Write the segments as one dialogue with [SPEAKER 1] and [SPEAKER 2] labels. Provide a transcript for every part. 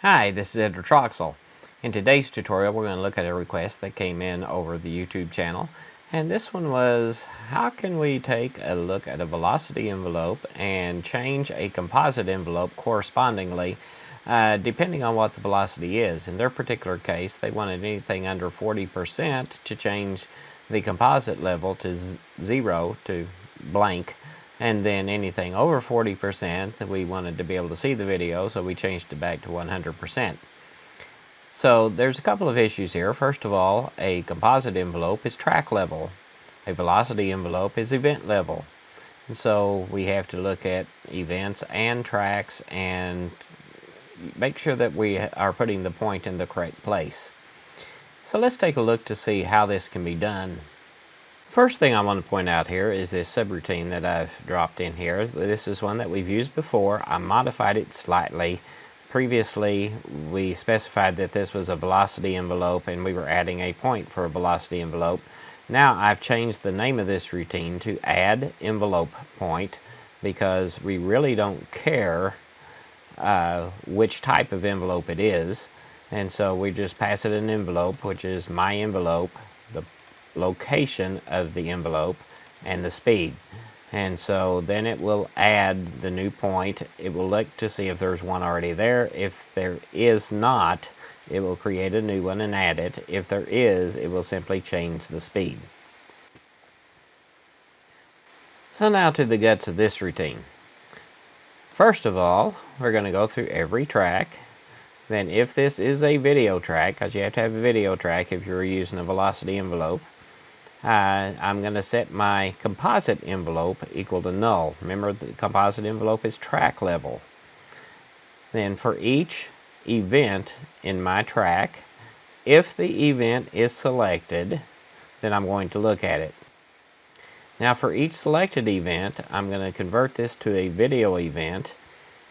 [SPEAKER 1] Hi, this is Editor Troxel. In today's tutorial, we're going to look at a request that came in over the YouTube channel. And this one was, how can we take a look at a velocity envelope and change a composite envelope correspondingly, depending on what the velocity is. In their particular case, they wanted anything under 40% to change the composite level to 0 to blank. And then anything over 40%, we wanted to be able to see the video, so we changed it back to 100%. So there's a couple of issues here. First of all, a composite envelope is track level. A velocity envelope is event level. And so we have to look at events and tracks and make sure that we are putting the point in the correct place. So let's take a look to see how this can be done. First thing I want to point out here is this subroutine that I've dropped in here. This is one that we've used before. I modified it slightly. Previously, we specified that this was a velocity envelope and we were adding a point for a velocity envelope. Now I've changed the name of this routine to add envelope point because we really don't care which type of envelope it is. And so we just pass it an envelope, which is my envelope, the location of the envelope, and the speed. And so then it will add the new point. It will look to see if there's one already there. If there is not, it will create a new one and add it. If there is, it will simply change the speed. So now to the guts of this routine. First of all, we're going to go through every track. Then if this is a video track, because you have to have a video track if you're using a velocity envelope, I'm going to set my composite envelope equal to null. Remember, the composite envelope is track level. Then for each event in my track, if the event is selected, then I'm going to look at it. Now for each selected event, I'm going to convert this to a video event,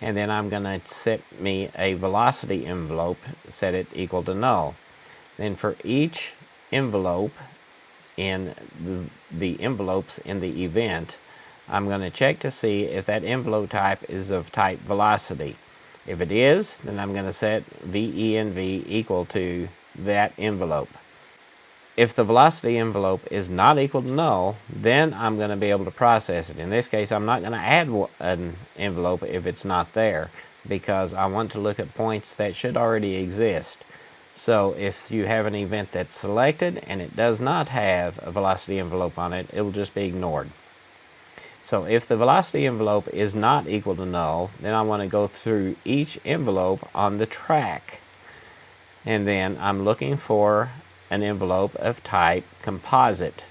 [SPEAKER 1] and then I'm going to set me a velocity envelope, set it equal to null. Then for each envelope in the envelopes in the event, I'm going to check to see if that envelope type is of type velocity. If it is, then I'm going to set VENV equal to that envelope. If the velocity envelope is not equal to null, then I'm going to be able to process it. In this case, I'm not going to add an envelope if it's not there, because I want to look at points that should already exist. So if you have an event that's selected and it does not have a velocity envelope on it, it will just be ignored. So if the velocity envelope is not equal to null, then I want to go through each envelope on the track. And then I'm looking for an envelope of type composite.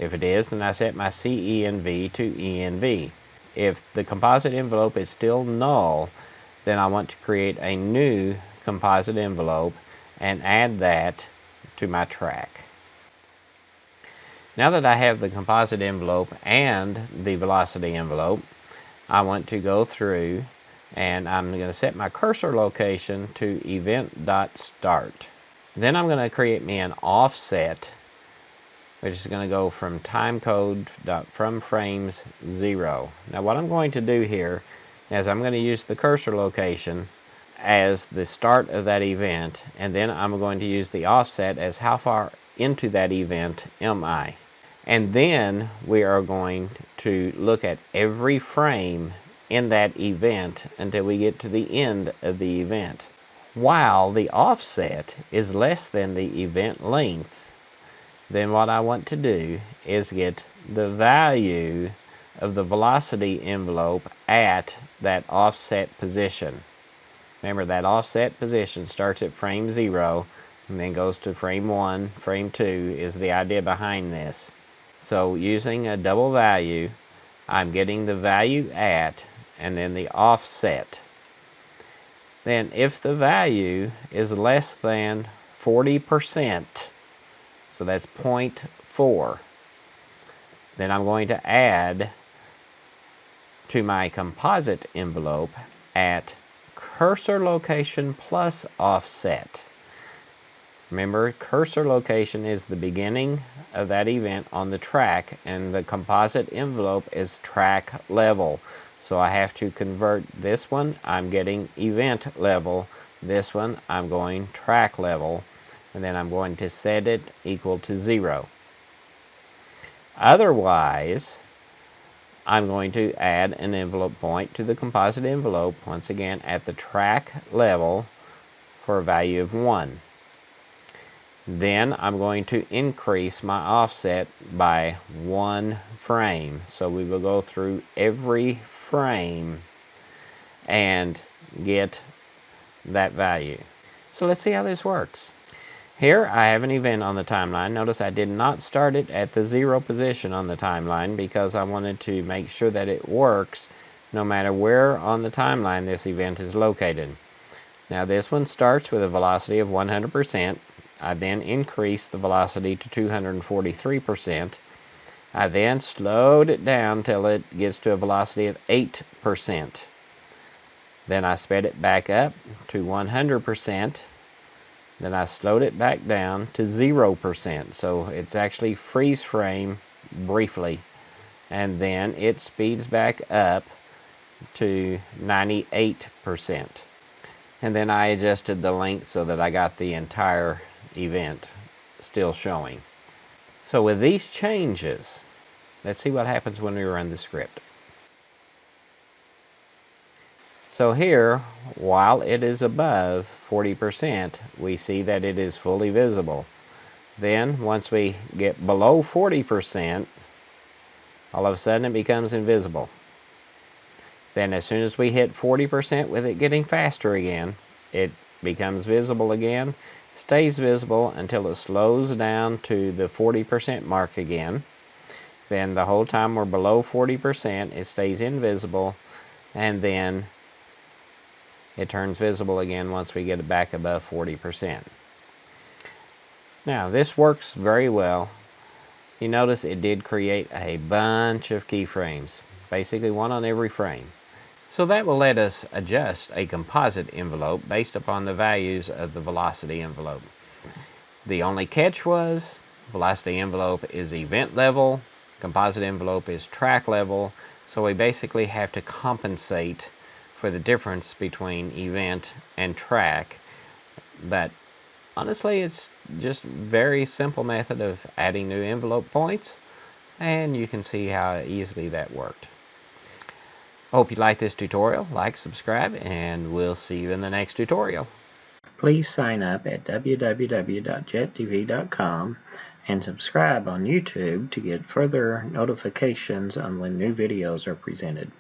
[SPEAKER 1] If it is, then I set my CENV to ENV. If the composite envelope is still null, then I want to create a new composite envelope and add that to my track. Now that I have the composite envelope and the velocity envelope, I want to go through and I'm going to set my cursor location to event.start. Then I'm going to create me an offset, which is going to go from timecode from frames 0. Now what I'm going to do here is I'm going to use the cursor location as the start of that event, and then I'm going to use the offset as how far into that event am I. And then we are going to look at every frame in that event until we get to the end of the event. While the offset is less than the event length, then what I want to do is get the value of the velocity envelope at that offset position. Remember, that offset position starts at frame 0 and then goes to frame 1, frame 2 is the idea behind this. So using a double value, I'm getting the value at and then the offset. Then if the value is less than 40%, so that's 0.4, then I'm going to add to my composite envelope at cursor location plus offset. Remember, cursor location is the beginning of that event on the track, and the composite envelope is track level. So I have to convert this one. I'm getting event level, This one I'm going track level, and then I'm going to set it equal to 0. Otherwise, I'm going to add an envelope point to the composite envelope, once again at the track level for a value of 1. Then I'm going to increase my offset by 1 frame. So we will go through every frame and get that value. So let's see how this works. Here I have an event on the timeline. Notice I did not start it at the 0 position on the timeline because I wanted to make sure that it works no matter where on the timeline this event is located. Now this one starts with a velocity of 100%. I then increased the velocity to 243%. I then slowed it down till it gets to a velocity of 8%. Then I sped it back up to 100%. Then I slowed it back down to 0%. So it's actually freeze frame briefly. And then it speeds back up to 98%. And then I adjusted the length so that I got the entire event still showing. So with these changes, let's see what happens when we run the script. So here, while it is above 40%, we see that it is fully visible. Then once we get below 40%, all of a sudden it becomes invisible. Then as soon as we hit 40% with it getting faster again, it becomes visible again, stays visible until it slows down to the 40% mark again. Then the whole time we're below 40%, it stays invisible, and then it turns visible again once we get it back above 40%. Now this works very well. You notice it did create a bunch of keyframes, basically one on every frame. So that will let us adjust a composite envelope based upon the values of the velocity envelope. The only catch was velocity envelope is event level, composite envelope is track level, so we basically have to compensate for the difference between event and track. But honestly, it's just a very simple method of adding new envelope points, and you can see how easily that worked. Hope you like this tutorial. Like, subscribe, and we'll see you in the next tutorial. Please sign up at www.jettv.com and subscribe on YouTube to get further notifications on when new videos are presented.